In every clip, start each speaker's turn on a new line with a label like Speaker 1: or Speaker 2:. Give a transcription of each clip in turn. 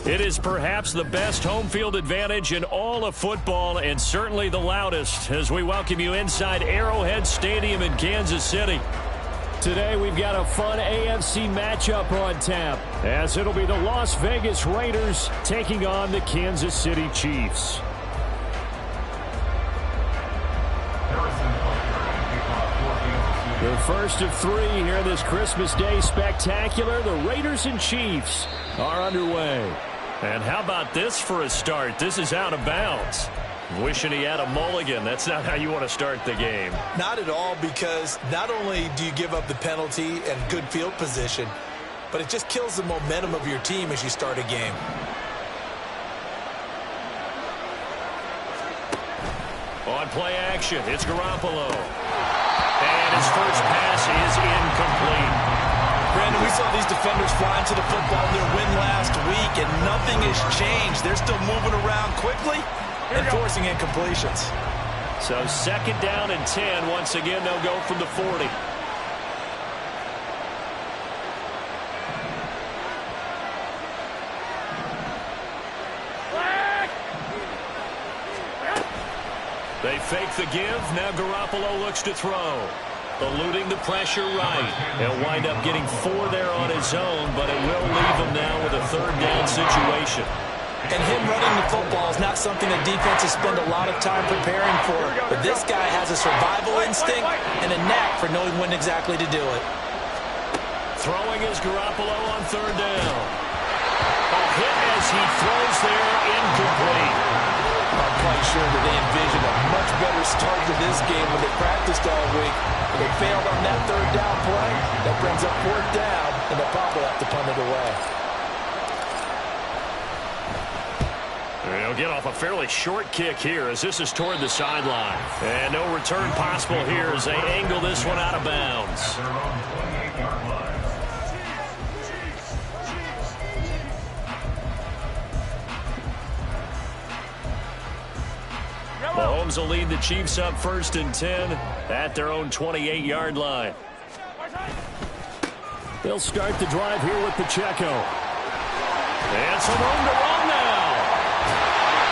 Speaker 1: It is perhaps the best home field advantage in all of football, and certainly the loudest, as we welcome you inside Arrowhead Stadium in Kansas City. Today we've got a fun AFC matchup on tap, as it'll be the Las Vegas Raiders taking on the Kansas City Chiefs. The first of three here in this Christmas Day spectacular. The Raiders and Chiefs are underway. And how about this for a start? This is out of bounds. Wishing he had a mulligan. That's not how you want to start the game.
Speaker 2: Not at all, because not only do you give up the penalty and good field position, but it just kills the momentum of your team as you start a game.
Speaker 1: On play action, it's Garoppolo. And his first pass is incomplete.
Speaker 2: Brandon, we saw these defenders flying to the football in their win last week, and nothing has changed. They're still moving around quickly and forcing incompletions.
Speaker 1: So second down and 10. Once again, they'll go from the 40. They fake the give. Now Garoppolo looks to throw. Eluding the pressure right. He'll wind up getting 4 there on his own, but it will leave him now with a third down situation.
Speaker 2: And him running the football is not something that defenses spend a lot of time preparing for. But this guy has a survival instinct and a knack for knowing when exactly to do it.
Speaker 1: Throwing is Garoppolo on third down. A hit as he throws there, incomplete.
Speaker 2: I'm quite sure that they envisioned a much better start to this game when they practiced all week. They failed on that third down play. That brings up fourth down, and they'll probably have to punt it away.
Speaker 1: They'll get off a fairly short kick here as this is toward the sideline. And no return possible here as they angle this one out of bounds. Mahomes will lead the Chiefs up first and 10 at their own 28-yard line. They'll start the drive here with Pacheco. And some room to run now.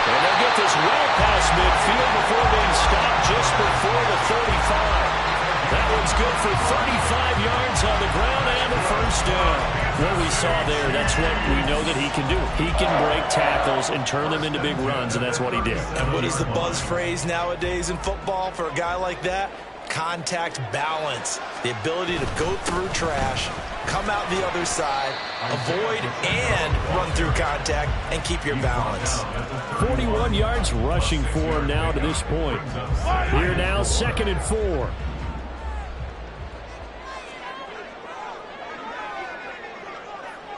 Speaker 1: And they'll get this well past midfield before being stopped just before the 35. That one's good for 35 yards on the ground and a first down. What we saw there, that's what we know that he can do. He can break tackles and turn them into big runs, and that's what he did.
Speaker 2: And what is the buzz phrase nowadays in football for a guy like that? Contact balance. The ability to go through trash, come out the other side, avoid and run through contact, and keep your balance.
Speaker 1: 41 yards rushing for him now to this point. Here now, 2nd and 4.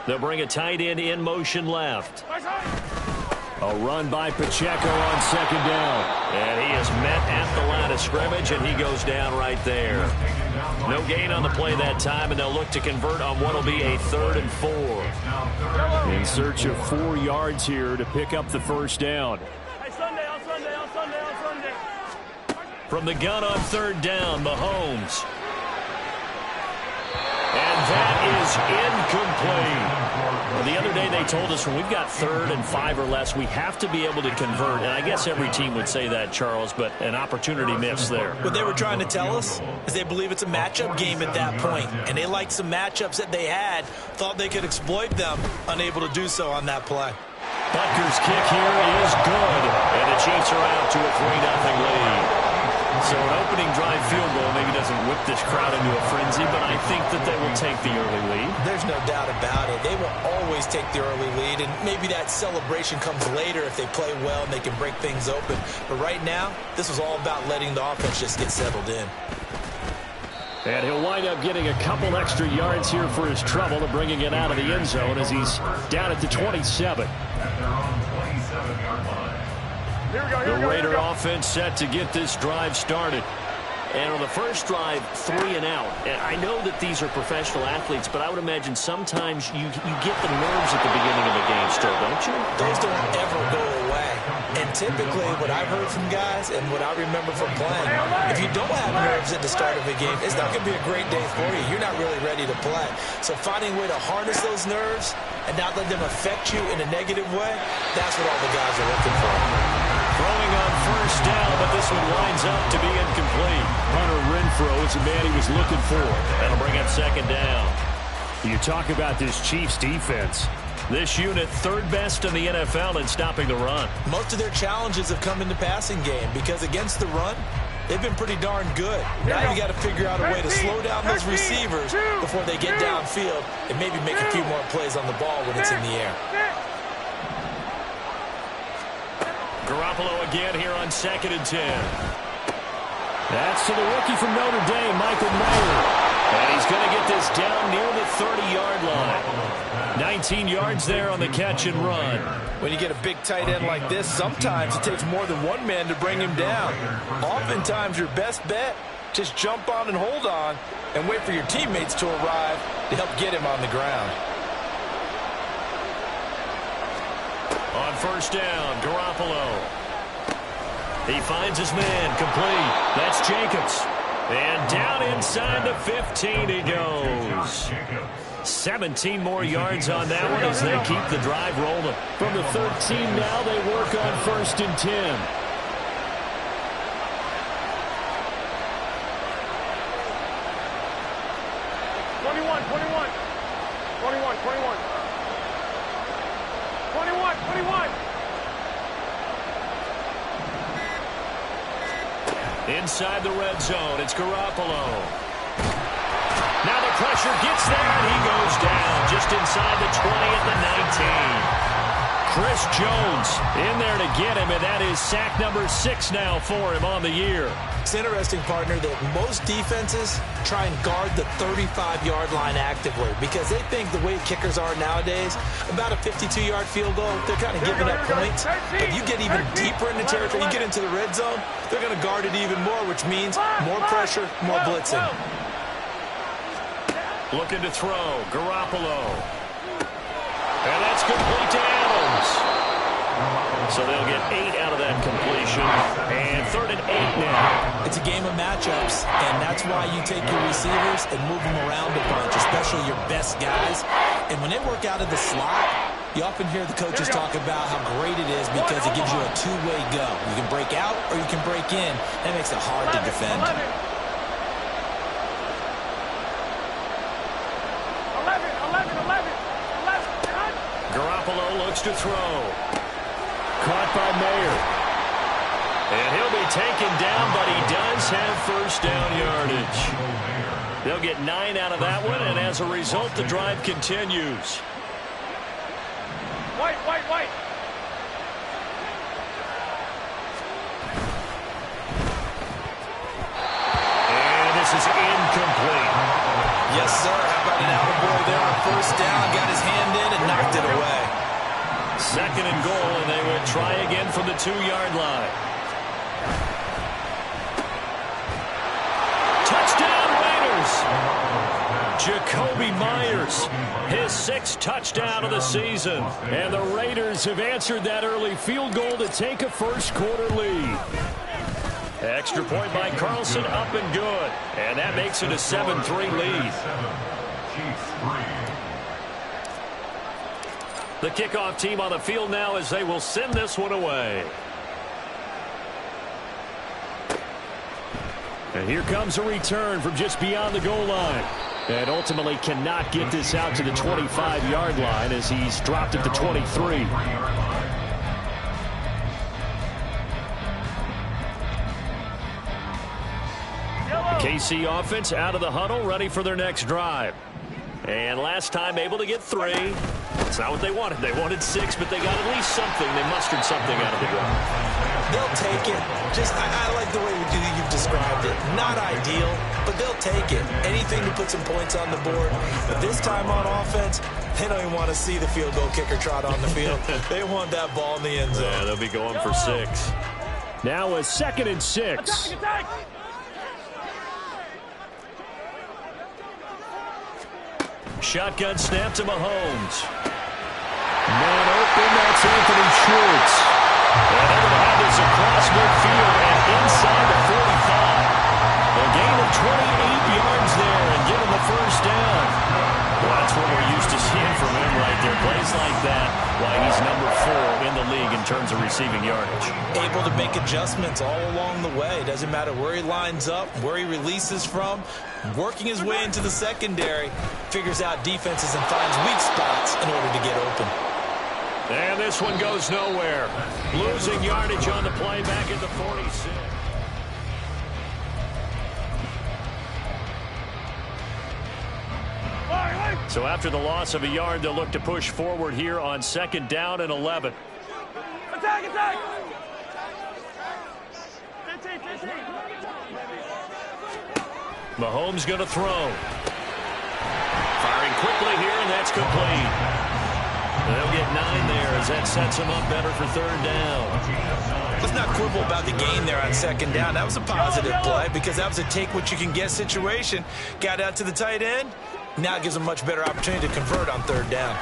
Speaker 1: They'll bring a tight end in motion left. A run by Pacheco on 2nd down. And he is met at the line of scrimmage, and he goes down right there. No gain on the play that time, and they'll look to convert on what will be a 3rd and 4. In search of 4 yards here to pick up the first down. From the gun on 3rd down, Mahomes. And that is incomplete. Well, the other day they told us when we've got 3rd and 5 or less, we have to be able to convert. And I guess every team would say that, Charles, but an opportunity missed there.
Speaker 2: What they were trying to tell us is they believe it's a matchup game at that point. And they liked some matchups that they had, thought they could exploit them, unable to do so on that play.
Speaker 1: Butker's kick here is good. And the Chiefs are out to a 3-0 lead. So an opening drive field goal maybe doesn't whip this crowd into a frenzy, but I think that they will take the early lead.
Speaker 2: There's no doubt about it. They will always take the early lead, and maybe that celebration comes later if they play well and they can break things open. But right now, this was all about letting the offense just get settled in.
Speaker 1: And he'll wind up getting a couple extra yards here for his trouble and bringing it out of the end zone as he's down at the 27. The Raider offense set to get this drive started. And on the first drive, 3 and out. And I know that these are professional athletes, but I would imagine sometimes you get the nerves at the beginning of a game still, don't you?
Speaker 2: Those don't ever go away. And typically what I've heard from guys and what I remember from playing, if you don't have nerves at the start of a game, it's not going to be a great day for you. You're not really ready to play. So finding a way to harness those nerves and not let them affect you in a negative way, that's what all the guys are looking for.
Speaker 1: Throwing on first down, but this one winds up to be incomplete. Hunter Renfrow is the man he was looking for. That'll bring up second down. You talk about this Chiefs defense. This unit, third best in the NFL in stopping the run.
Speaker 2: Most of their challenges have come in the passing game because against the run, they've been pretty darn good. Now you got to figure out a way to slow down those receivers before they get downfield and maybe make a few more plays on the ball when it's in the air.
Speaker 1: Garoppolo again here on 2nd and 10. That's to the rookie from Notre Dame, Michael Mayer. And he's going to get this down near the 30-yard line. 19 yards there on the catch and run.
Speaker 2: When you get a big tight end like this, sometimes it takes more than one man to bring him down. Oftentimes your best bet, just jump on and hold on and wait for your teammates to arrive to help get him on the ground.
Speaker 1: On first down, Garoppolo. He finds his man, complete. That's Jacobs. And down inside the 15 he goes. 17 more yards on that one as they keep the drive rolling. From the 13 now, they work on 1st and 10. Inside the red zone, it's Garoppolo. Now the pressure gets there, and he goes down just inside the 20 at the 19. Chris Jones in there to get him, and that is sack number 6 now for him on the year.
Speaker 2: It's interesting, partner, that most defenses try and guard the 35-yard line actively because they think the way kickers are nowadays, about a 52-yard field goal, they're kind of giving up points. But you get even deeper into territory, you get into the red zone, they're going to guard it even more, which means more pressure, more blitzing.
Speaker 1: Looking to throw, Garoppolo. And that's complete to Adams. So they'll get 8 out of that completion. And 3rd and 8 now.
Speaker 2: It's a game of matchups, and that's why you take your receivers and move them around a bunch, especially your best guys. And when they work out of the slot, you often hear the coaches talk about how great it is because it gives you a two-way go. You can break out or you can break in. That makes it hard to defend.
Speaker 1: Garoppolo looks to throw. Caught by Mayer. And he'll be taken down, but he does have first down yardage. They'll get 9 out of that one, and as a result, the drive continues.
Speaker 3: White.
Speaker 1: And this is incomplete.
Speaker 2: Yes, sir. How about an attaboy there on first down? Got his hand in and knocked it away.
Speaker 1: 2nd and goal, and they will try again from the 2-yard line. Touchdown, Raiders! Jacoby Myers, his 6th touchdown of the season. And the Raiders have answered that early field goal to take a first-quarter lead. Extra point by Carlson, up and good. And that makes it a 7-3 lead. The kickoff team on the field now as they will send this one away. And here comes a return from just beyond the goal line. And ultimately cannot get this out to the 25-yard line as he's dropped at the 23. KC offense out of the huddle, ready for their next drive. And last time able to get 3. It's not what they wanted. They wanted 6, but they got at least something. They mustered something out of the drive.
Speaker 2: They'll take it. Just, I like the way you've described it. Not ideal, but they'll take it. Anything to put some points on the board. But this time on offense, they don't even want to see the field goal kicker trot on the field. They want that ball in the end zone.
Speaker 1: Yeah, they'll be going for 6. Now a 2nd and 6.
Speaker 3: Attack.
Speaker 1: Shotgun snap to Mahomes. Man open, that's Anthony Schultz. And they're going to have this across midfield and inside the 45. A gain of 28 yards there and give him the first down. Well, that's what we're used to seeing from him right there. Plays like that, why he's number 4 in the league in terms of receiving yardage.
Speaker 2: Able to make adjustments all along the way. Doesn't matter where he lines up, where he releases from. Working his way into the secondary. Figures out defenses and finds weak spots in order to get open.
Speaker 1: And this one goes nowhere. Losing yardage on the play back at the 46. So after the loss of a yard, they'll look to push forward here on 2nd down and 11.
Speaker 3: Attack, attack. 15.
Speaker 1: Mahomes going to throw. Firing quickly here, and that's complete. They'll get 9 there as that sets them up better for 3rd down.
Speaker 2: Let's not quibble about the gain there on 2nd down. That was a positive play because that was a take-what-you-can-get situation. Got out to the tight end. Now it gives them a much better opportunity to convert on 3rd down.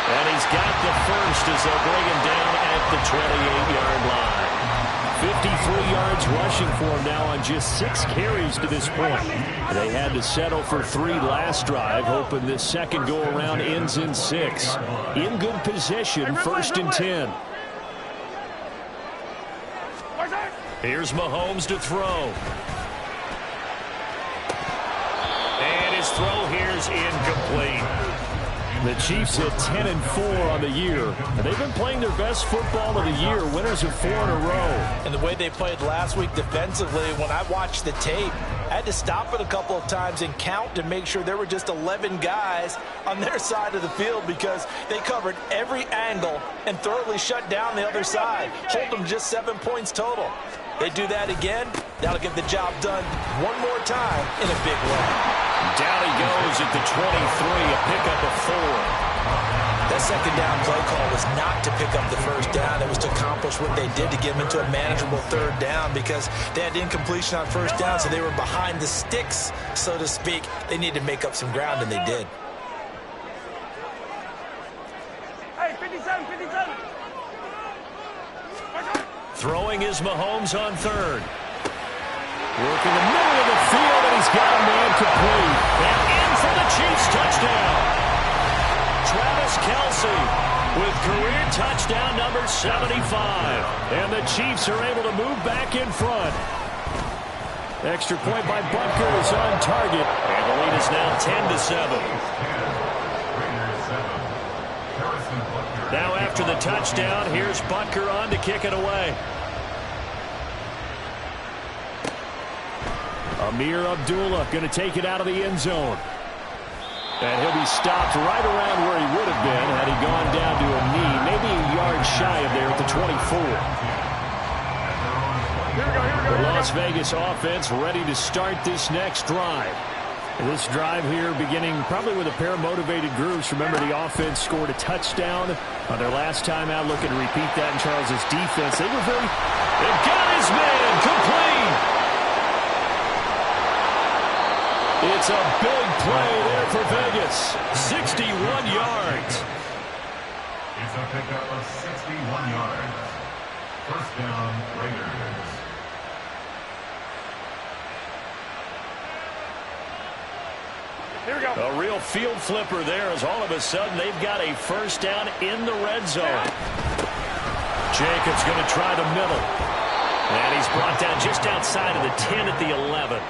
Speaker 1: And he's got the first as they'll bring him down at the 28-yard line. 53 yards rushing for him now on just 6 carries to this point. They had to settle for 3 last drive, hoping this second go-around ends in 6. In good position, 1st and 10. Here's Mahomes to throw. And his throw here's incomplete. The Chiefs hit 10-4 on the year. And they've been playing their best football of the year, winners of 4 in a row.
Speaker 2: And the way they played last week defensively, when I watched the tape, I had to stop it a couple of times and count to make sure there were just 11 guys on their side of the field because they covered every angle and thoroughly shut down the other side. Hold them just 7 points total. They do that again, that'll get the job done one more time in a big way.
Speaker 1: Down he goes at the 23, a pickup of 4.
Speaker 2: That 2nd down play call was not to pick up the 1st down. It was to accomplish what they did to get them into a manageable 3rd down because they had incompletion on 1st down, so they were behind the sticks, so to speak. They needed to make up some ground, and they did.
Speaker 3: Hey, 57.
Speaker 1: Throwing is Mahomes on 3rd. Working the middle of the field, and he's got a man complete. And in for the Chiefs touchdown. Travis Kelce with career touchdown number 75. And the Chiefs are able to move back in front. Extra point by Butker is on target. And the lead is now 10-7. Now after the touchdown, here's Butker on to kick it away. Amir Abdullah going to take it out of the end zone. And he'll be stopped right around where he would have been had he gone down to a knee, maybe a yard shy of there at the 24. The Las Vegas offense ready to start this next drive. This drive here beginning probably with a pair of motivated groups. Remember, the offense scored a touchdown on their last time out. Looking to repeat that in Charles's defense. They've got his man complete. It's a big play there for Vegas. 61 yards.
Speaker 4: It's a pickup of 61 yards. 1st down, Raiders.
Speaker 3: Here we go.
Speaker 1: A real field flipper there as all of a sudden they've got a 1st down in the red zone. Jacobs going to try the middle. And he's brought down just outside of the 10 at the 11.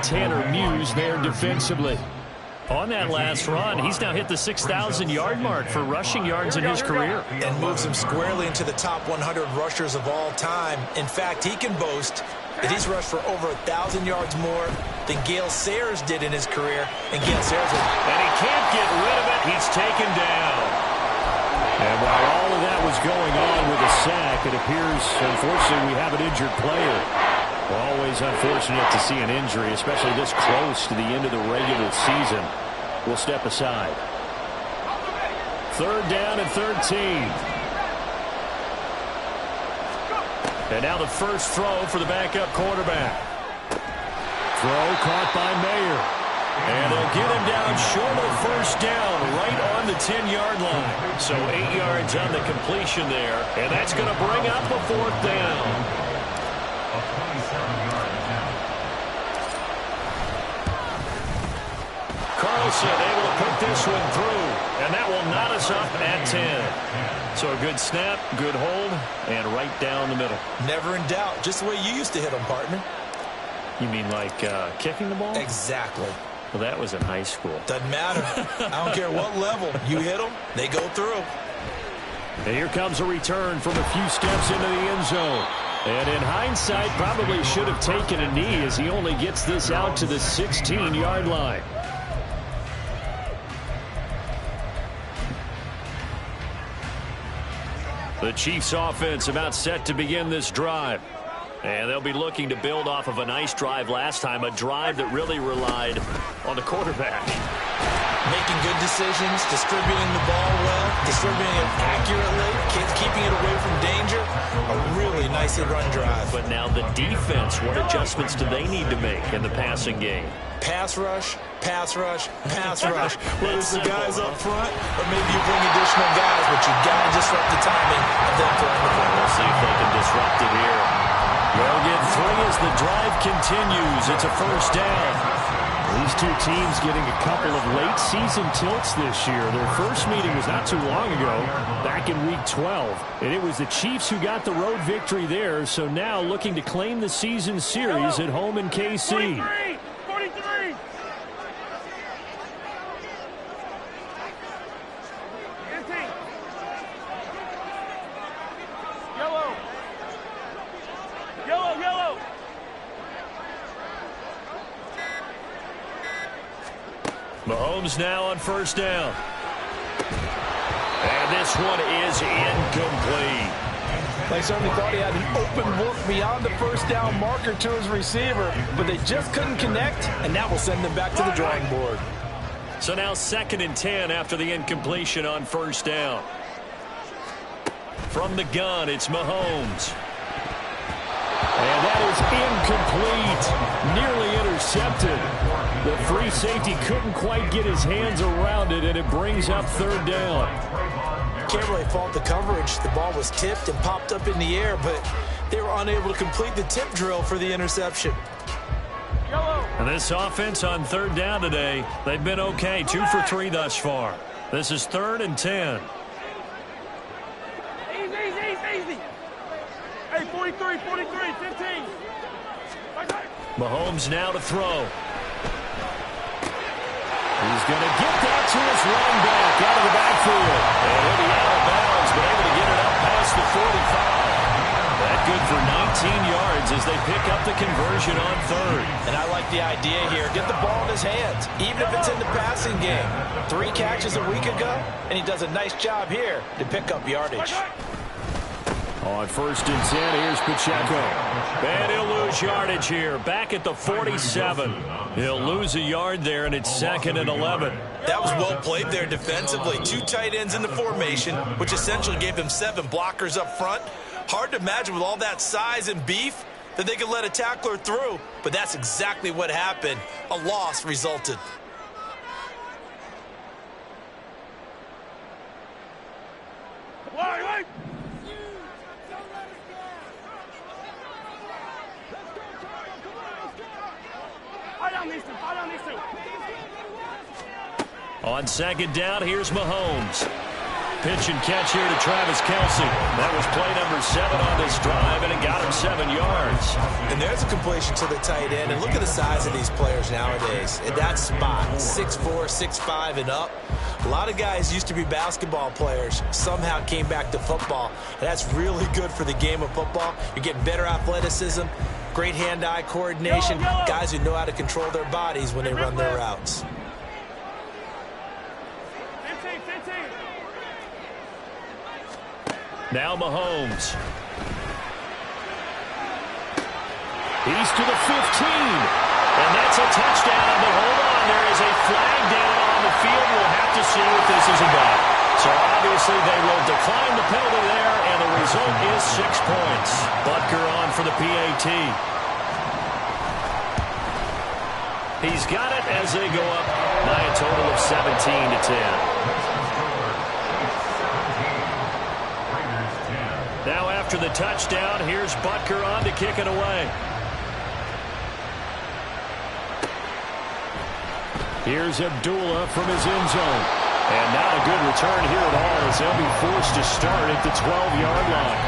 Speaker 1: Tanner Muse there defensively. On that last run, he's now hit the 6,000-yard mark for rushing yards in his career.
Speaker 2: And moves him squarely into the top 100 rushers of all time. In fact, he can boast that he's rushed for over 1,000 yards more than Gale Sayers did in his career. And Gale Sayers
Speaker 1: And he can't get rid of it. He's taken down. And while all of that was going on with a sack. It appears, unfortunately, we have an injured player. Always unfortunate to see an injury, especially this close to the end of the regular season. We'll step aside. 3rd down and 13. And now the first throw for the backup quarterback. Throw caught by Mayer. And they'll get him down short of the first down, right on the 10-yard line. So 8 yards on the completion there. And that's going to bring up a 4th down.
Speaker 4: A 27-yard attempt.
Speaker 1: Carlson able to put this one through. And that will knot us up at 10. So a good snap, good hold, and right down the middle.
Speaker 2: Never in doubt. Just the way you used to hit them, partner.
Speaker 1: You mean like kicking the ball?
Speaker 2: Exactly.
Speaker 1: Well, that was in high school.
Speaker 2: Doesn't matter. I don't care what level. You hit them, they go through.
Speaker 1: And here comes a return from a few steps into the end zone. And in hindsight, probably should have taken a knee as he only gets this out to the 16-yard line. The Chiefs offense about set to begin this drive. And they'll be looking to build off of a nice drive last time, a drive that really relied on the quarterback.
Speaker 2: Making good decisions, distributing the ball well, distributing it accurately, keeping it away from danger. A really nicely run drive.
Speaker 1: But now the defense, what adjustments do they need to make in the passing game?
Speaker 2: Pass rush, pass rush, pass rush. Whether it's the guys up front or maybe you bring additional guys, but you got to disrupt the timing of them throwing the ball.
Speaker 1: We'll see if they can disrupt it here. They'll get 3 as the drive continues. It's a first down. These two teams getting a couple of late season tilts this year. Their first meeting was not too long ago, back in week 12. And it was the Chiefs who got the road victory there, so now looking to claim the season series at home in KC.
Speaker 3: 43! Yellow! Yellow, yellow!
Speaker 1: Mahomes now on first down. And this one is incomplete.
Speaker 5: They certainly thought he had an open look beyond the first down marker to his receiver, but they just couldn't connect, and that will send them back to the drawing board.
Speaker 1: So now 2nd and 10 after the incompletion on first down. From the gun, it's Mahomes. And that is incomplete. Nearly intercepted. The free safety couldn't quite get his hands around it, and it brings up 3rd down.
Speaker 2: Can't really fault the coverage. The ball was tipped and popped up in the air, but they were unable to complete the tip drill for the interception.
Speaker 1: And this offense on 3rd down today, they've been okay. 2 for 3 thus far. This is 3rd and 10.
Speaker 3: Easy. Hey, 43, 15.
Speaker 1: Mahomes now to throw. He's going to get that to his running back out of the backfield. And he'll be out of bounds, but able to get it up past the 45. That good for 19 yards as they pick up the conversion on 3rd.
Speaker 2: And I like the idea here. Get the ball in his hands, even if it's in the passing game. 3 catches a week ago, and he does a nice job here to pick up yardage.
Speaker 1: On 1st and 10, here's Pacheco. And he'll lose yardage here. Back at the 47. He'll lose a yard there, and it's 2nd and 11.
Speaker 2: That was well played there defensively. 2 tight ends in the formation, which essentially gave them 7 blockers up front. Hard to imagine with all that size and beef that they could let a tackler through, but that's exactly what happened. A loss resulted.
Speaker 3: Wait! Fight on these two.
Speaker 1: On 2nd down, here's Mahomes. Pitch and catch here to Travis Kelce. That was play number 7 on this drive, and it got him 7 yards.
Speaker 2: And there's a completion to the tight end. And look at the size of these players nowadays. In that spot, 6'4", 6'5", and up. A lot of guys used to be basketball players, somehow came back to football. And that's really good for the game of football. You're getting better athleticism, great hand-eye coordination, guys who know how to control their bodies when they run their routes.
Speaker 3: 15.
Speaker 1: Now Mahomes. He's to the 15. And that's a touchdown. But hold on, there is a flag down on the field. We'll have to see what this is about. So obviously they will decline the penalty there, and the result is 6 points. Butker on for the PAT. He's got it as they go up by a total of 17-10. Now after the touchdown, here's Butker on to kick it away. Here's Abdullah from his end zone. And not a good return here at all as they'll be forced to start at the 12-yard line.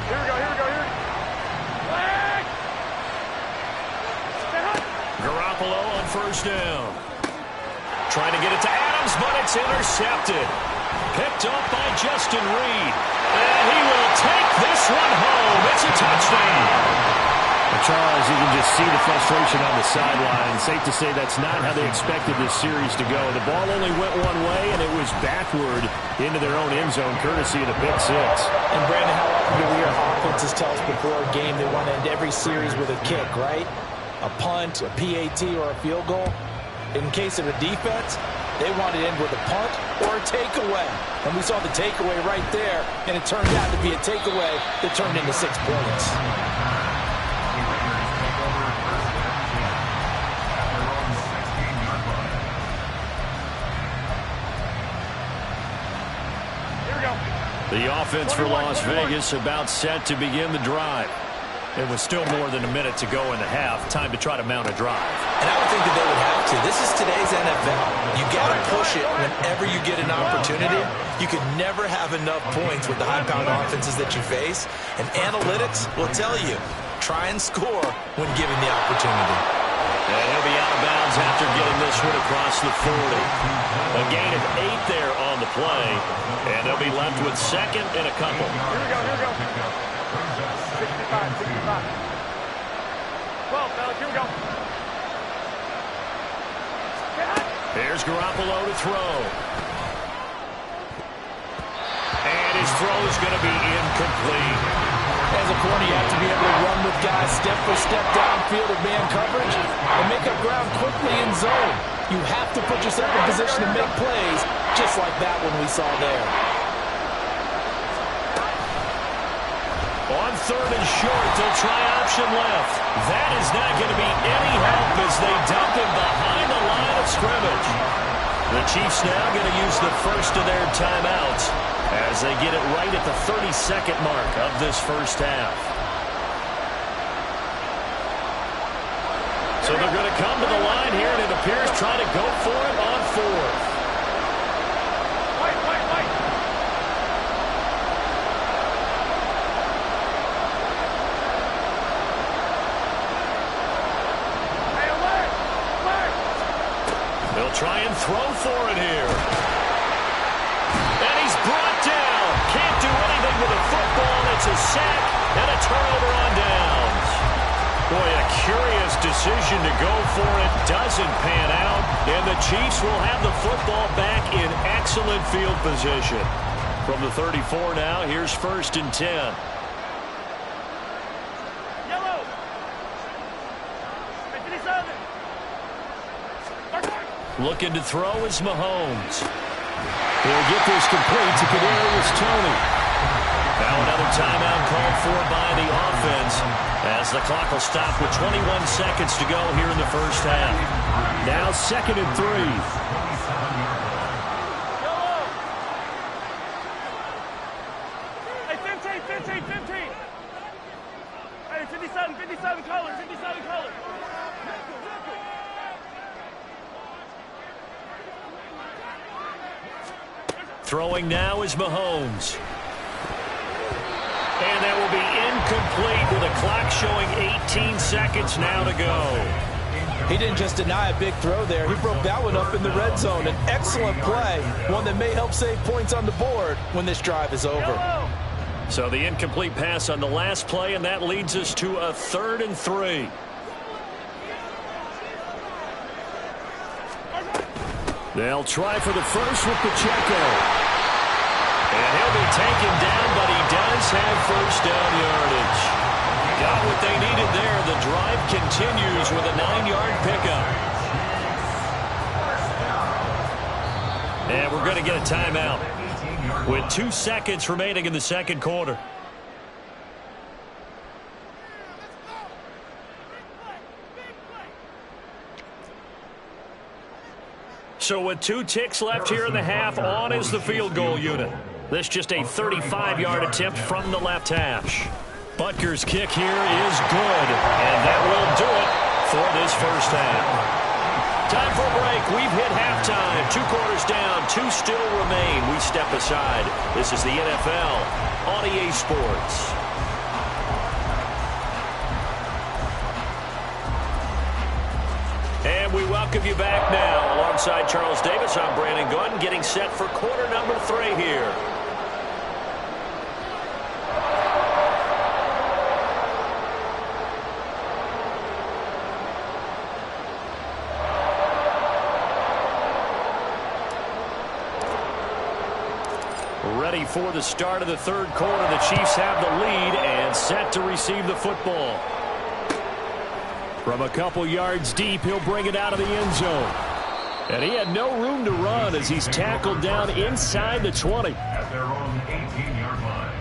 Speaker 3: Here we go. Flag!
Speaker 1: Garoppolo on first down. Trying to get it to Adams, but it's intercepted. Picked up by Justin Reed. And he will take this one home. It's a touchdown.
Speaker 6: Charles, you can just see the frustration on the sideline. Safe to say that's not how they expected this series to go. The ball only went one way, and it was backward into their own end zone, courtesy of the pick six.
Speaker 5: And, Brandon, how often do we hear offenses tell us before a game they want to end every series with a kick, right? A punt, a PAT, or a field goal. In case of a defense, they want to end with a punt or a takeaway. And we saw the takeaway right there, and it turned out to be a takeaway that turned into 6 points.
Speaker 1: The offense for Las Vegas about set to begin the drive. It was still more than a minute to go in the half. Time to try to mount a drive.
Speaker 2: And I would think that they would have to. This is today's NFL. You got to push it whenever you get an opportunity. You could never have enough points with the high-powered offenses that you face. And analytics will tell you, try and score when given the opportunity.
Speaker 1: And he'll be out of bounds after getting this one across the 40. A gain of 8 there on the play. And they'll be left with second and a couple.
Speaker 3: Here we go. 65. 12, fellas, here we go.
Speaker 1: Here's Garoppolo to throw. And his throw is going to be incomplete.
Speaker 5: As a corner, you have to be able to run with guys step for step downfield of man coverage and make up ground quickly in zone. You have to put yourself in position to make plays, just like that one we saw there.
Speaker 1: On third and short, they'll try option left. That is not going to be any help as they dump him behind the line of scrimmage. The Chiefs now going to use the first of their timeouts as they get it right at the 32nd mark of this first half. So they're going to come to the line here, and it appears trying to go for it on fourth.
Speaker 3: Wait. Hey, alert!
Speaker 1: They'll try and throw for it here. And he's brought down. Can't do anything with a football. It's a sack and a turnover on downs. Boy, a curious decision to go for it. Doesn't pan out. And the Chiefs will have the football back in excellent field position. From the 34 now, here's first and 10.
Speaker 3: Yellow! 57!
Speaker 1: Looking to throw is Mahomes. He'll get this complete to Kadarius Toney. Now another timeout called for by the offense as the clock will stop with 21 seconds to go here in the first half. Now second and 3.
Speaker 3: Hey, 15. Hey, 57 color.
Speaker 1: Throwing now is Mahomes. And that will be incomplete with a clock showing 18 seconds now to go.
Speaker 5: He didn't just deny a big throw there. He broke that one up in the red zone. An excellent play, one that may help save points on the board when this drive is over.
Speaker 1: So the incomplete pass on the last play, and that leads us to a 3rd and 3.
Speaker 6: They'll try for the first with Pacheco.
Speaker 1: And he'll be taken down, but he does have first down yardage. Got what they needed there. The drive continues with a 9-yard pickup. And we're going to get a timeout with 2 seconds remaining in the second quarter. So with 2 ticks left here in the half, on is the field goal unit. This just a 35-yard attempt from the left hash. Butker's kick here is good, and that will do it for this first half. Time for a break. We've hit halftime. 2 quarters down, 2 still remain. We step aside. This is the NFL on EA Sports. And we welcome you back now. Alongside Charles Davis, I'm Brandon Gordon, getting set for quarter number 3 here. Ready for the start of the third quarter. The Chiefs have the lead and set to receive the football. From a couple yards deep, he'll bring it out of the end zone. And he had no room to run as he's tackled down inside the 20.
Speaker 4: At their own 18-yard line.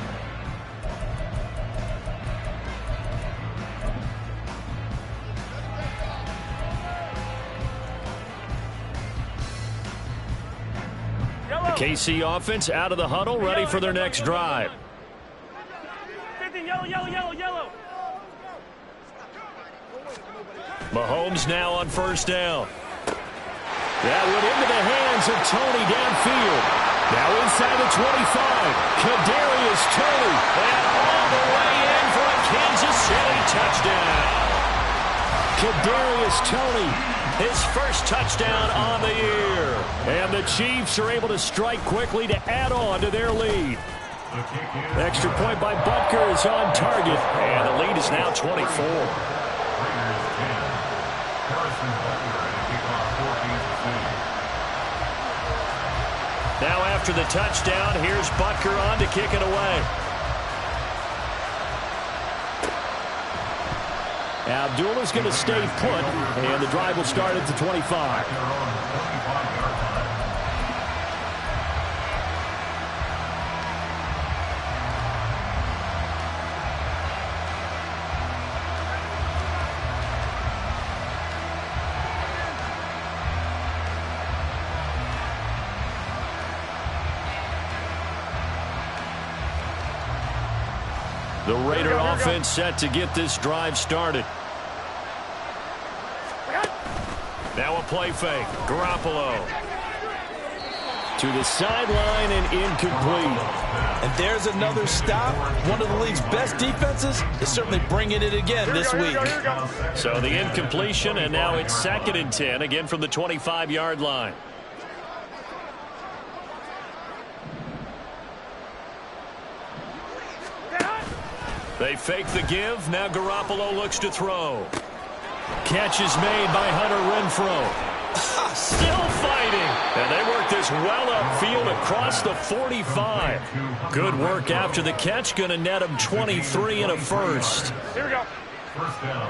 Speaker 1: The KC offense out of the huddle, ready for their next drive.
Speaker 3: 50, yellow, yellow, yellow, yellow.
Speaker 1: Mahomes now on first down. That went into the hands of Tony downfield. Now inside the 25. Kadarius Toney. And all the way in for a Kansas City touchdown. Kadarius Toney, his first touchdown on the year. And the Chiefs are able to strike quickly to add on to their lead. Extra point by Butker is on target. And the lead is now 24. Now after the touchdown, here's Butker on to kick it away.
Speaker 6: Abdullah's going to stay put, and the drive will start at the 25.
Speaker 1: The Raider offense set to get this drive started. Now a play fake. Garoppolo.
Speaker 6: To the sideline and incomplete.
Speaker 5: And there's another stop. One of the league's best defenses is certainly bringing it again this week.
Speaker 1: So the incompletion, and now it's 2nd and 10, again from the 25-yard line. They fake the give. Now Garoppolo looks to throw. Catch is made by Hunter Renfrow. Still fighting. And they work this well upfield across the 45. Good work after the catch. Going to net him 23 and a first.
Speaker 3: Here we go.
Speaker 4: First down,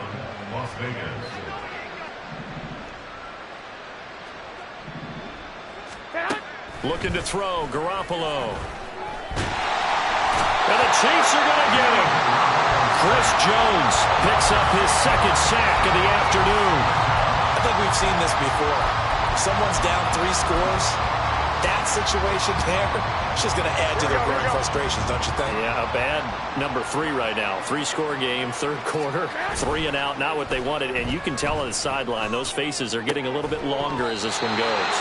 Speaker 4: Las Vegas.
Speaker 1: Looking to throw. Garoppolo. And the Chiefs are going to get him. Chris Jones picks up his 2nd sack of the afternoon.
Speaker 5: I think we've seen this before. Someone's down 3 scores. That situation there, it's just going to add to their growing frustrations, don't you think?
Speaker 1: Yeah, a bad number 3 right now. 3-score game, third quarter, 3 and out, not what they wanted. And you can tell on the sideline, those faces are getting a little bit longer as this one goes.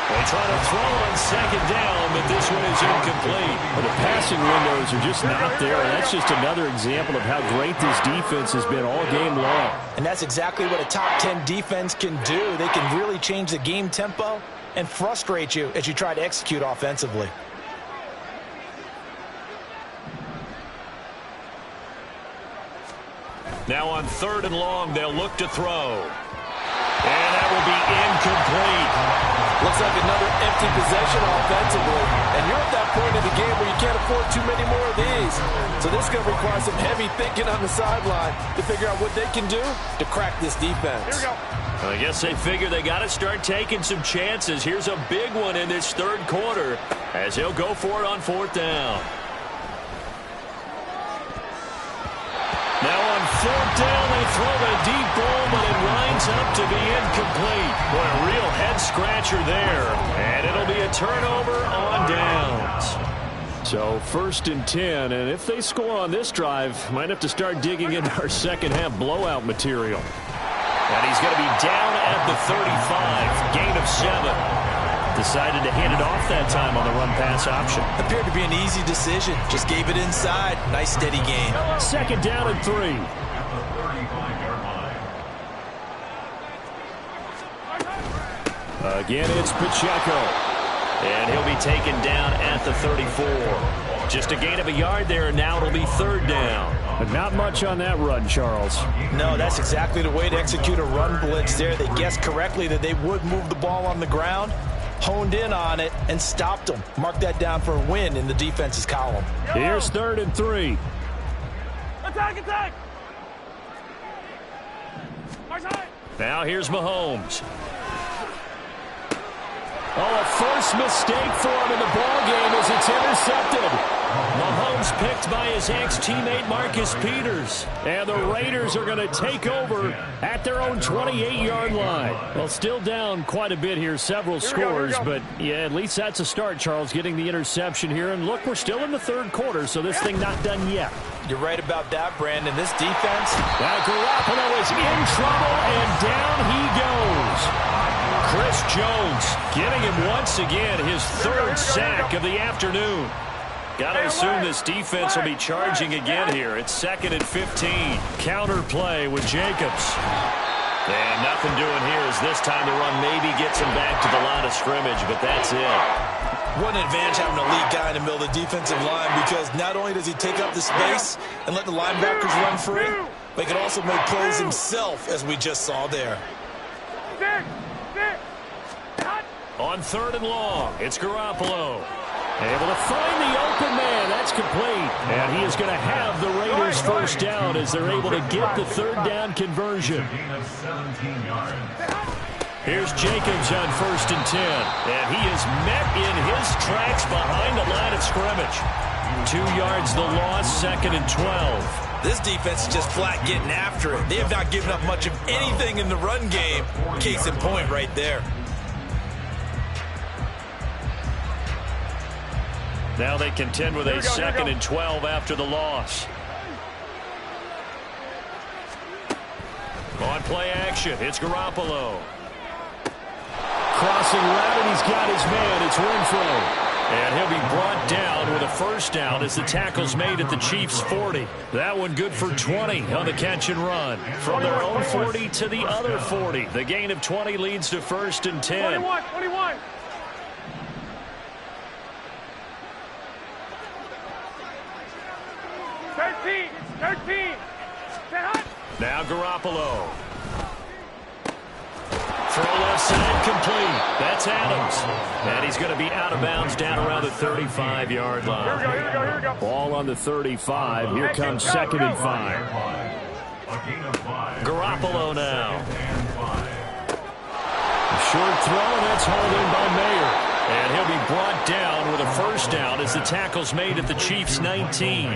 Speaker 1: They try to throw on 2nd down, but this one is incomplete.
Speaker 6: Well, the passing windows are just not there, and that's just another example of how great this defense has been all game long.
Speaker 5: And that's exactly what a top 10 defense can do. They can really change the game tempo and frustrate you as you try to execute offensively.
Speaker 1: Now on 3rd and long, they'll look to throw. And that will be incomplete.
Speaker 5: Looks like another empty possession offensively. And you're at that point in the game where you can't afford too many more of these. So this is going to require some heavy thinking on the sideline to figure out what they can do to crack this defense.
Speaker 3: Here we go.
Speaker 6: I guess they figure they got to start taking some chances. Here's a big one in this third quarter as he'll go for it on fourth down. Now on fourth down, they throw the deep ball, but it winds up to be incomplete. Boy, a real head-scratcher there. And it'll be a turnover on downs. So first and 10, and if they score on this drive, might have to start digging into our second-half blowout material. And he's going to be down at the 35, gain of 7. Decided to hand it off that time on the run-pass option.
Speaker 2: Appeared to be an easy decision. Just gave it inside. Nice, steady gain.
Speaker 6: Second down and 3.
Speaker 4: At the 35-yard line.
Speaker 6: Again, it's Pacheco. And he'll be taken down at the 34. Just a gain of a yard there, and now it'll be third down. But not much on that run, Charles.
Speaker 5: No, that's exactly the way to execute a run blitz there. They guessed correctly that they would move the ball on the ground, honed in on it, and stopped them. Mark that down for a win in the defense's column.
Speaker 6: Here's third and 3.
Speaker 3: Attack, attack. March high.
Speaker 6: Now here's Mahomes. Oh, a first mistake for him in the ball game as it's intercepted. Mahomes picked by his ex-teammate Marcus Peters. And the Raiders are going to take over at their own 28-yard line. Well, still down quite a bit here, several scores, but yeah, at least that's a start, Charles, getting the interception here. And look, we're still in the third quarter, so this thing not done yet.
Speaker 5: You're right about that, Brandon. This defense.
Speaker 6: Now Garoppolo is in trouble, and down he goes. Chris Jones giving him once again his third sack of the afternoon. Got to assume this defense will be charging again here. It's second and 15. Counter play with Jacobs. And nothing doing here as this time the run maybe gets him back to the line of scrimmage, but that's it.
Speaker 2: What an advantage having a lead guy in the middle of the defensive line, because not only does he take up the space and let the linebackers run free, but he can also make plays himself, as we just saw there.
Speaker 6: On third and long, it's Garoppolo. Able to find the open man. That's complete. And he is going to have the Raiders first down as they're able to get the third down conversion.
Speaker 4: Gain of 17 yards.
Speaker 6: Here's Jacobs on first and 10. And he is met in his tracks behind the line of scrimmage. 2 yards the loss, second and 12.
Speaker 2: This defense is just flat getting after it. They have not given up much of anything in the run game. Case in point right there.
Speaker 6: Now they contend with a second and 12 after the loss. On play action, it's Garoppolo. Crossing route, and he's got his man. It's Renfro. And he'll be brought down with a first down as the tackle's made at the Chiefs' 40. That one good for 20 on the catch and run. From their own 40 to the other 40. The gain of 20 leads to first and 10.
Speaker 3: 21.
Speaker 6: Now Garoppolo. Throw left side complete. That's Adams. And he's going to be out of bounds down around the 35-yard line.
Speaker 3: Here we go.
Speaker 6: Ball on the 35. Here comes second and 5.
Speaker 4: A gain of 5.
Speaker 6: Garoppolo now. Short throw, and that's hauled in by Mayer. And he'll be brought down with a first down as the tackle's made at the Chiefs' 19.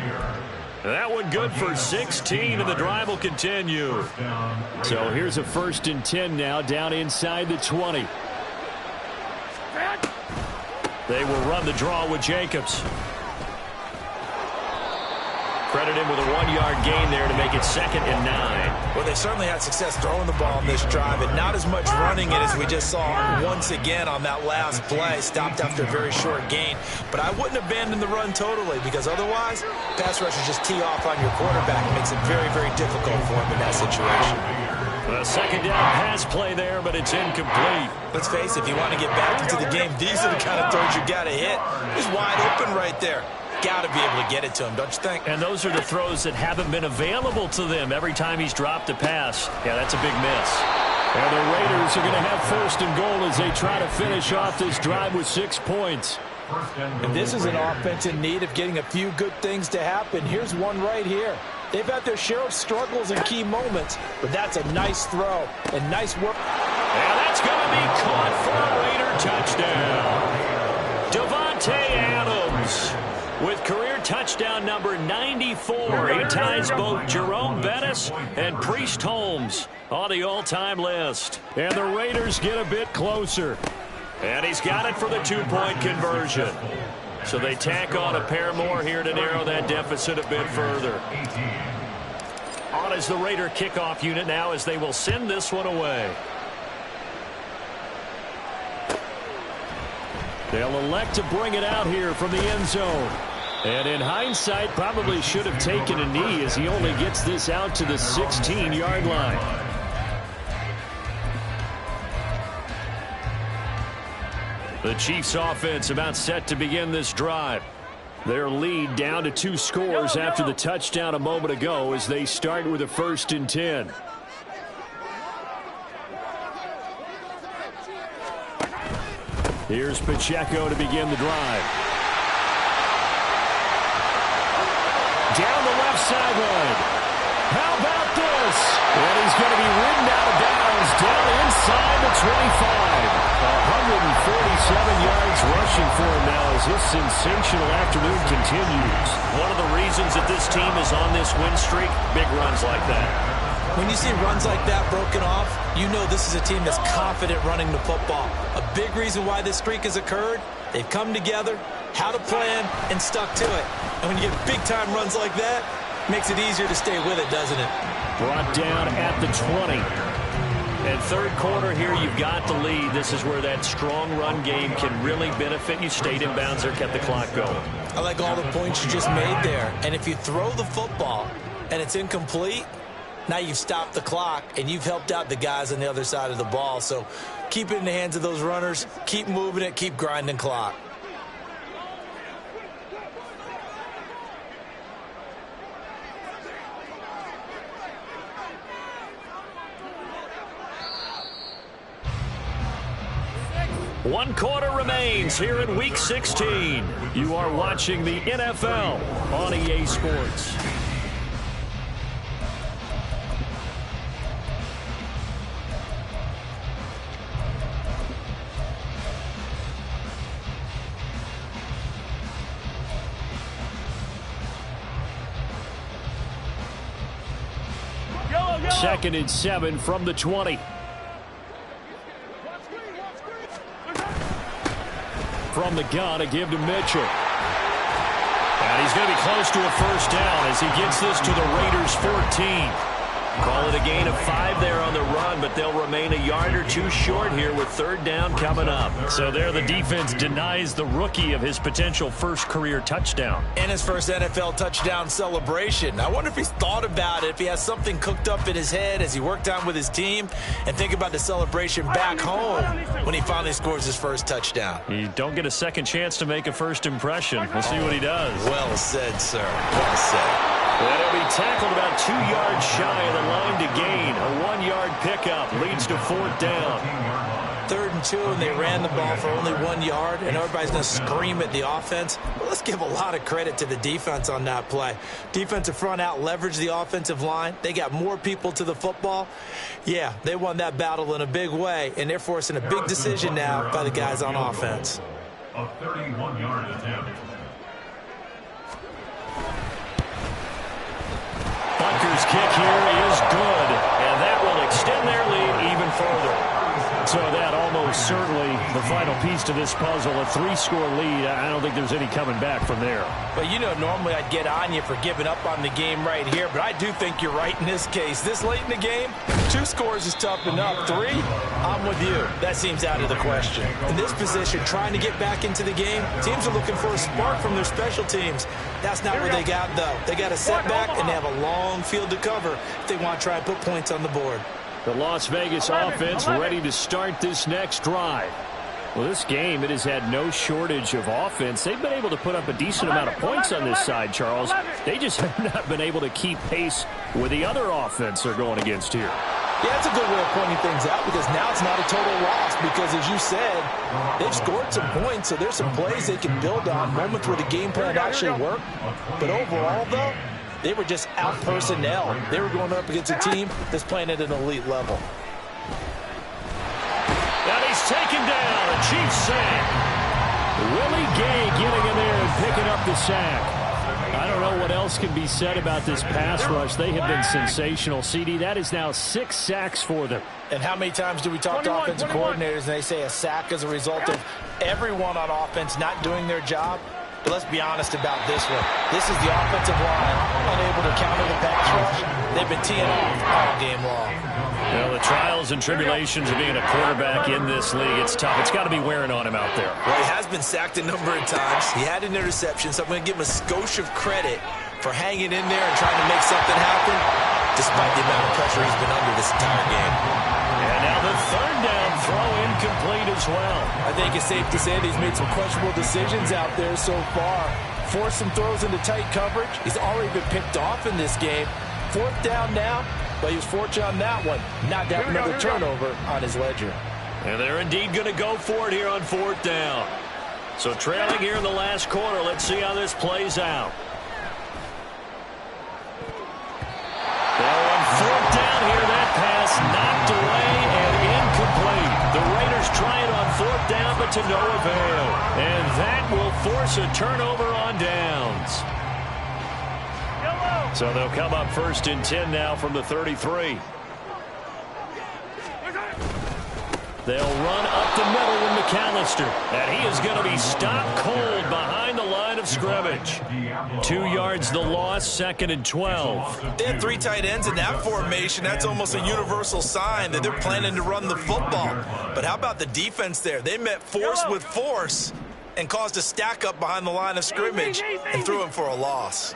Speaker 6: That one good for 16, and the drive will continue. So here's a first and 10 now, down inside the 20. They will run the draw with Jacobs. Credit him with a 1-yard gain there to make it second and 9.
Speaker 2: Well, they certainly had success throwing the ball on this drive, and not as much running it as we just saw once again on that last play. Stopped after a very short gain. But I wouldn't abandon the run totally, because otherwise, pass rushers just tee off on your quarterback. It makes it very, very difficult for him in that situation.
Speaker 6: A second down pass play there, but it's incomplete.
Speaker 2: Let's face it, if you want to get back into the game, these are the kind of throws you got to hit. He's wide open right there. Got to be able to get it to him, don't you think?
Speaker 6: And those are the throws that haven't been available to them every time he's dropped a pass. Yeah, that's a big miss.
Speaker 1: And the Raiders are going to have first and goal as they try to finish off this drive with 6 points.
Speaker 5: And this is an offense in need of getting a few good things to happen. Here's one right here. They've had their share of struggles in key moments, but that's a nice throw and nice work.
Speaker 1: And that's going to be caught for a Raider touchdown. Devontae Adams with career touchdown number 94. He ties both Jerome Bettis and Priest Holmes on the all-time list. And the Raiders get a bit closer. And he's got it for the 2-point conversion. So they tack on a pair more here to narrow that deficit a bit further. On is the Raider kickoff unit now as they will send this one away. They'll elect to bring it out here from the end zone. And in hindsight, probably should have taken a knee as he only gets this out to the 16-yard line. The Chiefs offense about set to begin this drive. Their lead down to 2 scores after the touchdown a moment ago as they start with a 1st and 10. Here's Pacheco to begin the drive. Down the left sideline. How about this? And he's going to be ridden out of bounds down inside the 25. 147 yards rushing for him now as this sensational afternoon continues. One of the reasons that this team is on this win streak, big runs like that.
Speaker 5: When you see runs like that broken off, you know this is a team that's confident running the football. A big reason why this streak has occurred, they've come together, had a plan, and stuck to it. And when you get big-time runs like that, it makes it easier to stay with it, doesn't it?
Speaker 1: Brought down at the 20. And third quarter here, you've got the lead. This is where that strong run game can really benefit you. Stayed in bounds there, kept the clock going.
Speaker 5: I like all the points you just made there. And if you throw the football and it's incomplete, now you've stopped the clock and you've helped out the guys on the other side of the ball. So keep it in the hands of those runners. Keep moving it. Keep grinding clock.
Speaker 1: One quarter remains here in Week 16. You are watching the NFL on EA Sports. Second and 7 from the 20. From the gun, a give to Mitchell. And he's going to be close to a first down as he gets this to the Raiders' 14. Call it a gain of 5 there on the run, but they'll remain a yard or 2 short here with third down coming up. So there the defense denies the rookie of his potential first career touchdown.
Speaker 5: And his first NFL touchdown celebration. I wonder if he's thought about it, if he has something cooked up in his head as he worked out with his team, and think about the celebration back home when he finally scores his first touchdown.
Speaker 1: You don't get a second chance to make a first impression. We'll see what he does.
Speaker 5: Well said, sir. Well said.
Speaker 1: And he'll be tackled about 2 yards shy of the line to gain. A 1-yard pickup leads to fourth down.
Speaker 5: 3rd and 2, and they ran the ball for only 1 yard, and everybody's going to scream at the offense. Well, let's give a lot of credit to the defense on that play. Defensive front out leveraged the offensive line. They got more people to the football. Yeah, they won that battle in a big way, and they're forcing a big decision now by the guys on offense.
Speaker 4: A 31-yard attempt.
Speaker 1: Butker's kick here is good, and that will extend their lead even further. So that almost certainly the final piece to this puzzle, a 3-score lead. I don't think there's any coming back from there.
Speaker 5: Well, you know, normally I'd get on you for giving up on the game right here, but I do think you're right in this case. This late in the game, 2 scores is tough enough. 3, I'm with you. That seems out of the question. In this position, trying to get back into the game, teams are looking for a spark from their special teams. That's not what they got, though. They got a setback, and they have a long field to cover if they want to try and put points on the board.
Speaker 1: The Las Vegas offense ready to start this next drive. Well, this game, it has had no shortage of offense. They've been able to put up a decent amount of points on this side, Charles. They just have not been able to keep pace with the other offense they're going against here.
Speaker 5: Yeah, that's a good way of pointing things out because now it's not a total loss because, as you said, they've scored some points, so there's some plays they can build on, moments where the game plan actually worked. But overall, though, they were just out-personnel. They were going up against a team that's playing at an elite level.
Speaker 1: And he's taken down. A Chiefs sack. Willie Gay getting in there and picking up the sack. I don't know what else can be said about this pass rush. They have been sensational. CD, that is now 6 sacks for them.
Speaker 5: And how many times do we talk to offensive coordinators and they say a sack is a result of everyone on offense not doing their job? But let's be honest about this one. This is the offensive line unable to counter the pass rush. They've been teeing off all game long.
Speaker 1: Well, the trials and tribulations of being a quarterback in this league, it's tough. It's got to be wearing on him out there.
Speaker 2: Well, he has been sacked a number of times. He had an interception, so I'm going to give him a skosh of credit for hanging in there and trying to make something happen, despite the amount of pressure he's been under this entire game.
Speaker 1: And now the third down throw incomplete as well.
Speaker 5: I think it's safe to say that he's made some questionable decisions out there so far. Forced some throws into tight coverage. He's already been picked off in this game. 4th down now, but he was fortunate on that one. Not to have another turnover on his ledger.
Speaker 1: And they're indeed going to go for it here on 4th down. So trailing here in the last quarter. Let's see how this plays out. Now on 4th down here, that pass knocked away and incomplete. The Raiders try it on 4th down, but to no avail. And that will force a turnover on downs. So they'll come up 1st and 10 now from the 33. They'll run up the middle with McAllister. And he is going to be stopped cold behind the line of scrimmage. 2 yards the loss, 2nd and 12.
Speaker 2: They had 3 tight ends in that formation. That's almost a universal sign that they're planning to run the football. But how about the defense there? They met force with force and caused a stack up behind the line of scrimmage and threw him for a loss.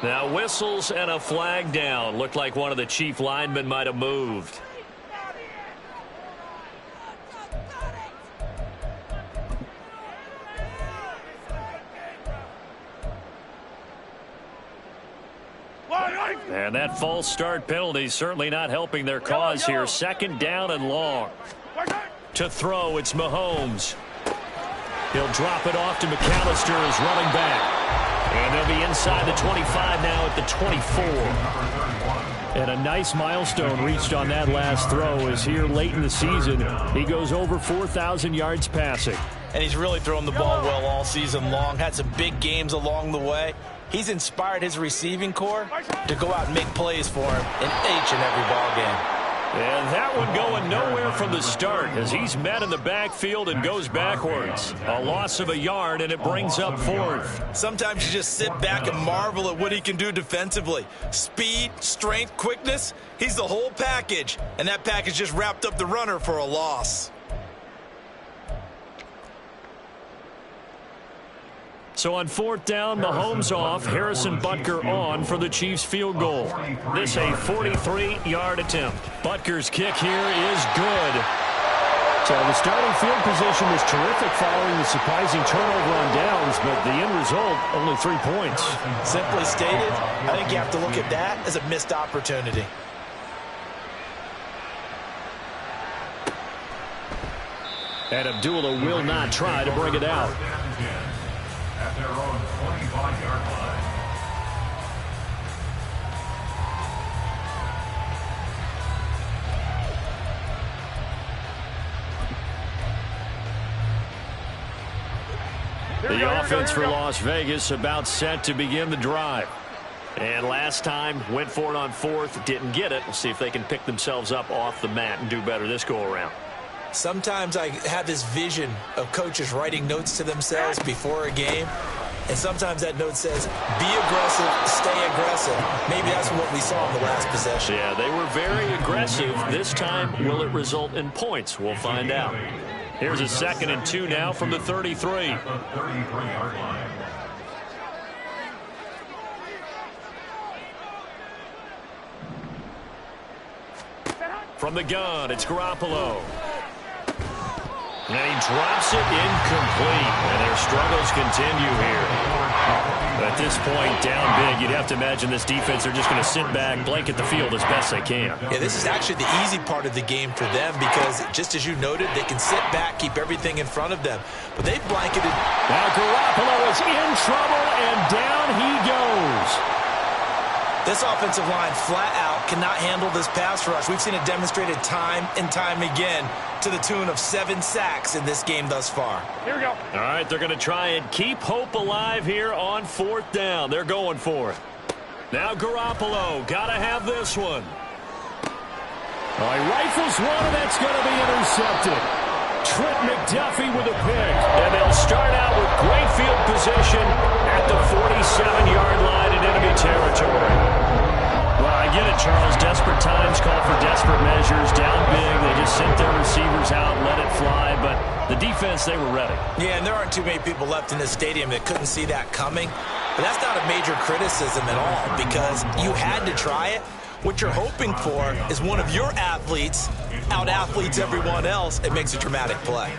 Speaker 1: Now whistles and a flag down. Looked like one of the Chief linemen might have moved. And that false start penalty certainly not helping their cause here. 2nd down and long. To throw, it's Mahomes. He'll drop it off to McAllister as running back. And they'll be inside the 25 now at the 24. And a nice milestone reached on that last throw is here late in the season. He goes over 4,000 yards passing.
Speaker 5: And he's really thrown the ball well all season long. Had some big games along the way. He's inspired his receiving corps to go out and make plays for him in each and every ball game.
Speaker 1: And that one going nowhere from the start as he's met in the backfield and goes backwards. A loss of a yard, and it brings up 4th.
Speaker 2: Sometimes you just sit back and marvel at what he can do defensively. Speed, strength, quickness, he's the whole package. And that package just wrapped up the runner for a loss.
Speaker 1: So on 4th down, Mahomes off, Harrison Butker on for the Chiefs field goal. This a 43-yard attempt. Butker's kick here is good. So the starting field position was terrific following the surprising turnover on downs, but the end result, only 3 points.
Speaker 5: Simply stated, I think you have to look at that as a missed opportunity.
Speaker 1: And Abdullah will not try to bring it out.
Speaker 4: At their own 25-yard line.
Speaker 1: The offense for Las Vegas about set to begin the drive. And last time went for it on 4th, didn't get it. We'll see if they can pick themselves up off the mat and do better this go around.
Speaker 2: Sometimes I have this vision of coaches writing notes to themselves before a game, and sometimes that note says, be aggressive, stay aggressive. Maybe that's what we saw in the last possession.
Speaker 1: Yeah, they were very aggressive. This time, will it result in points? We'll find out. Here's a 2nd and 2 now from the 33.
Speaker 4: The 33-yard line.
Speaker 1: From the gun, it's Garoppolo. And he drops it incomplete. And they're
Speaker 6: struggles continue here. At this point, down big, you'd have to imagine this defense, they're just going to sit back, blanket the field as best they can.
Speaker 2: Yeah, this is actually the easy part of the game for them because, just as you noted, they can sit back, keep everything in front of them. But they've blanketed.
Speaker 6: Now Garoppolo is in trouble, and down he goes.
Speaker 2: This offensive line flat out cannot handle this pass rush. We've seen it demonstrated time and time again to the tune of 7 sacks in this game thus far.
Speaker 3: Here we go.
Speaker 6: All right, they're going to try and keep hope alive here on 4th down. They're going for it. Now Garoppolo, got to have this one. Oh, he rifles one, and that's going to be intercepted. Trent McDuffie with a pick. And they'll start out with great field position at the 47-yard line in enemy territory. Well, I get it, Charles. Desperate times call for desperate measures. Down big, they just sent their receivers out, let it fly. But the defense, they were ready.
Speaker 2: Yeah, and there aren't too many people left in this stadium that couldn't see that coming. But that's not a major criticism at all because you had to try it. What you're hoping for is one of your athletes out-athletes everyone else. It makes a dramatic play.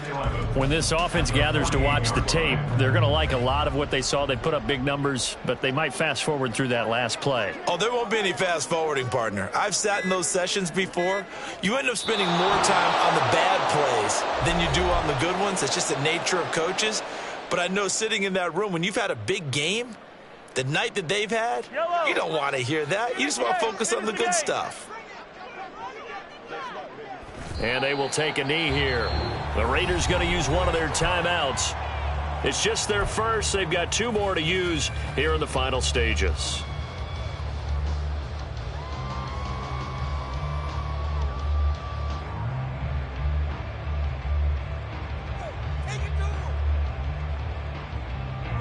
Speaker 6: When this offense gathers to watch the tape, they're going to like a lot of what they saw. They put up big numbers, but they might fast forward through that last play.
Speaker 2: Oh, there won't be any fast forwarding, partner. I've sat in those sessions before. You end up spending more time on the bad plays than you do on the good ones. It's just the nature of coaches. But I know sitting in that room, when you've had a big game, the night that they've had, you don't want to hear that. You just want to focus on the good stuff.
Speaker 6: And they will take a knee here. The Raiders going to use one of their timeouts. It's just their first. They've got 2 more to use here in the final stages.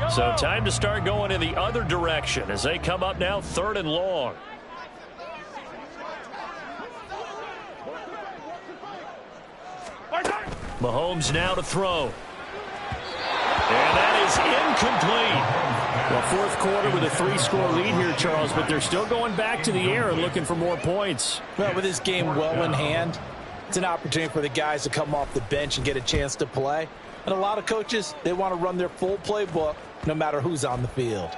Speaker 6: So time to start going in the other direction as they come up now 3rd and long. Mahomes now to throw. And that is incomplete. Well, 4th quarter with a 3-score lead here, Charles, but they're still going back to the air and looking for more points.
Speaker 5: Well, with this game well in hand, it's an opportunity for the guys to come off the bench and get a chance to play. And a lot of coaches, they want to run their full playbook no matter who's on the field.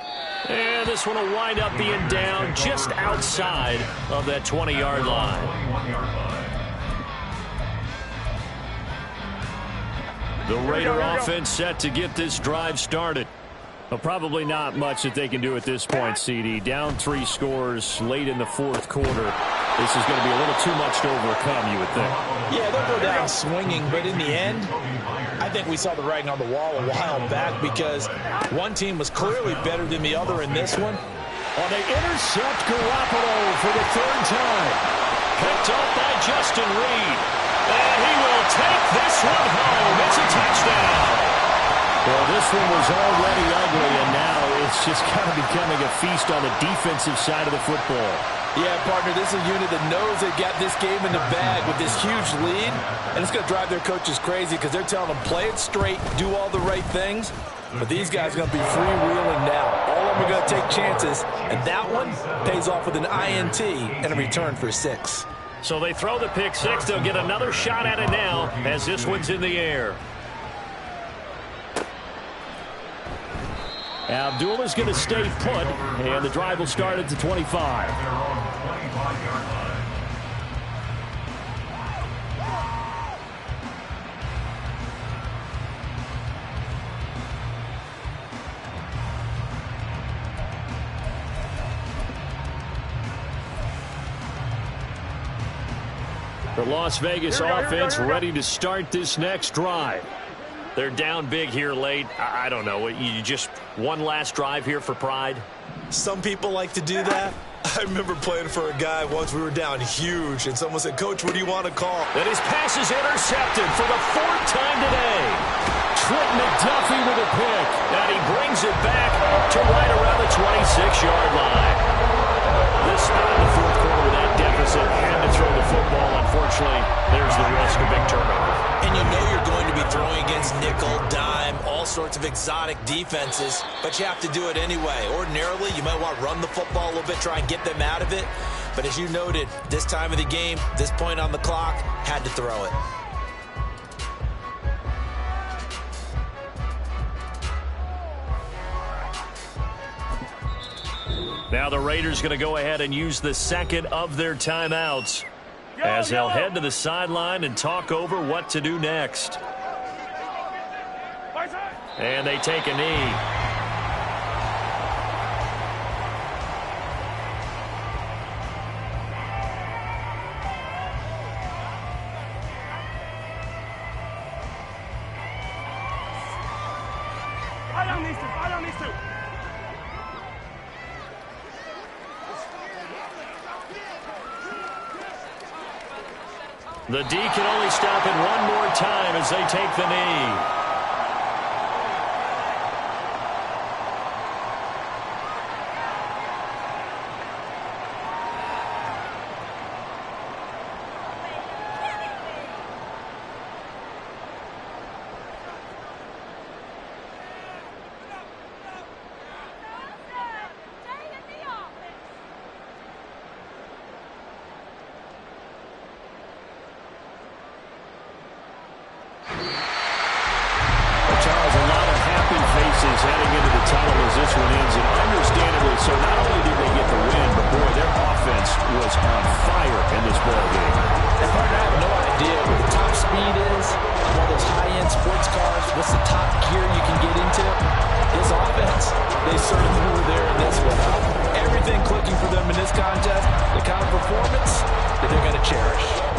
Speaker 6: And this one will wind up being down just outside of that 20-yard line. The Raider offense set to get this drive started. Well, probably not much that they can do at this point, CD. Down 3 scores late in the 4th quarter. This is going to be a little too much to overcome, you would think. Yeah,
Speaker 5: they'll go down swinging, but in the end, I think we saw the writing on the wall a while back because one team was clearly better than the other in this one.
Speaker 6: And they intercept Garoppolo for the 3rd time. Picked up by Justin Reed. And he will take this one home. It's a touchdown. Well, this one was already ugly, and now it's just kind of becoming a feast on the defensive side of the football.
Speaker 5: Yeah, partner, this is a unit that knows they got this game in the bag with this huge lead, and it's going to drive their coaches crazy because they're telling them play it straight, do all the right things, but these guys are going to be freewheeling now. All of them are going to take chances, and that one pays off with an INT and a return for 6.
Speaker 6: So they throw the pick 6. They'll get another shot at it now as this one's in the air. Abdullah's going to stay put, and the drive will start at the 25. The Las Vegas offense ready to start this next drive. They're down big here late. I don't know. You just one last drive here for pride?
Speaker 2: Some people like to do that. I remember playing for a guy once. We were down huge, and someone said, "Coach, what do you want to call?"
Speaker 6: And his pass is intercepted for the 4th time today. Trent McDuffie with a pick. And he brings it back to right around the 26-yard line. This spot in the 4th quarter with that deficit had to throw the football. Unfortunately, there's the risk of big turnover.
Speaker 2: And you know you're going to be throwing against nickel, dime, all sorts of exotic defenses, but you have to do it anyway. Ordinarily, you might want to run the football a little bit, try and get them out of it. But as you noted, this time of the game, this point on the clock, had to throw it.
Speaker 1: Now the Raiders going to go ahead and use the second of their timeouts as they'll head to the sideline and talk over what to do next. And they take a knee. The D can only stop it one more time as they take the knee. Heading into the tunnel as this one ends, and understandably so. Not only did they get the win, but boy, their offense was on fire in this ball game.
Speaker 5: And partner, I have no idea what the top speed is on one of those high-end sports cars. What's the top gear you can get into? This offense, they certainly were there in this one. Everything clicking for them in this contest, the kind of performance that they're going to cherish.